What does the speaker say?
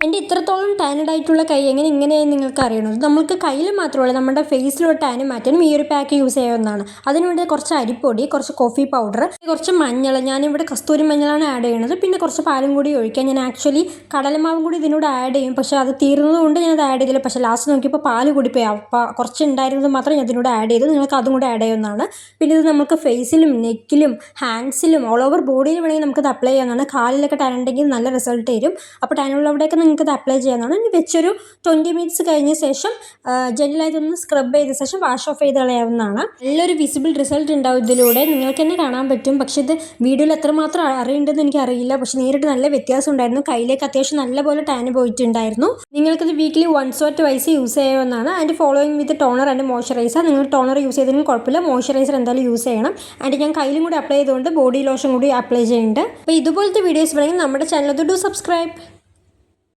എൻ്റെ ഇത്രത്തോളം ടാനഡ് ആയിട്ടുള്ള കൈ ഇങ്ങനെയാണെന്ന് നിങ്ങൾക്ക് അറിയണം. നമുക്ക് കയ്യിൽ മാത്രമല്ല നമ്മുടെ ഫേസിലുള്ള ടാൻ മാറ്റാനും ഈ ഒരു പാക്ക് യൂസ് ചെയ്യാവുന്നതാണ്. അതിനുവേണ്ടി കുറച്ച് അരിപ്പൊടി, കുറച്ച് കോഫി പൗഡർ, കുറച്ച് മഞ്ഞൾ, ഞാനിവിടെ കസ്തൂരി മഞ്ഞളാണ് ആഡ് ചെയ്യുന്നത്, പിന്നെ കുറച്ച് പാലും കൂടി ഒഴിക്കാം. ഞാൻ ആക്ച്വലി കടലമാവും കൂടി ഇതിനോട് ആഡ് ചെയ്യും, പക്ഷേ അത് തീർന്നതുകൊണ്ട് ഞാനത് ആഡ് ചെയ്തില്ല. പക്ഷേ ലാസ്റ്റ് നോക്കിയപ്പോൾ പാല് കൂടിപ്പോയി, അപ്പോൾ കുറച്ച് ഉണ്ടായിരുന്നത് മാത്രം ഞാൻ ഇതിനോട് ആഡ് ചെയ്തു. നിങ്ങൾക്ക് അതും കൂടി ആഡ് ചെയ്യാവുന്നതാണ്. പിന്നെ ഇത് നമുക്ക് ഫേസിലും നെക്കിലും ഹാൻഡ്സിലും ഓൾ ഓവർ ബോഡിയിൽ വേണമെങ്കിൽ നമുക്കത് അപ്ലൈ ചെയ്യാവുന്നതാണ്. കാലിലൊക്കെ ടാൻ ഉണ്ടെങ്കിൽ നല്ല റിസൾട്ട് തരും. അപ്പോൾ ടാനുള്ളവിടെയൊക്കെ നിങ്ങൾക്ക് ഇത് അപ്ലൈ ചെയ്യാവുന്നതാണ്. ഇനി വെച്ചൊരു 20 മിനിറ്റ്സ് കഴിഞ്ഞ ശേഷം ജെല്ലായിട്ടൊന്ന് സ്ക്രബ് ചെയ്ത ശേഷം വാഷ് ഓഫ് ചെയ്ത് കളയാവുന്നതാണ്. നല്ലൊരു വിസിബിൾ റിസൾട്ട് ഉണ്ടാവും ഇതിലൂടെ, നിങ്ങൾക്ക് തന്നെ കാണാൻ പറ്റും. പക്ഷേ ഇത് വീഡിയോയിൽ എത്രമാത്രം അറിയേണ്ടതെന്ന് എനിക്കറിയില്ല, പക്ഷേ നേരിട്ട് നല്ല വ്യത്യാസം ഉണ്ടായിരുന്നു. കയ്യിലേക്ക് അത്യാവശ്യം നല്ലപോലെ ടാന് പോയിട്ടുണ്ടായിരുന്നു. നിങ്ങൾക്കിത് വീക്കിലി 1 or 2 യൂസ് ചെയ്യാവുന്നതാണ്. And following with toner and moisturiser. നിങ്ങൾ ടോണർ യൂസ് ചെയ്തതിനും കുഴപ്പമില്ല, മോയ്സ്ചറൈസർ എന്തായാലും യൂസ് ചെയ്യണം. ആൻഡ് ഞാൻ കയ്യിലും കൂടി അപ്ലൈ ചെയ്തുകൊണ്ട് ബോഡി ലോഷൻ കൂടി അപ്ലൈ ചെയ്യുന്നുണ്ട്. അപ്പോൾ ഇതുപോലത്തെ വീഡിയോസ് വേണമെങ്കിൽ നമ്മുടെ ചാനൽ ഡു സബ്സ്ക്രൈബ്.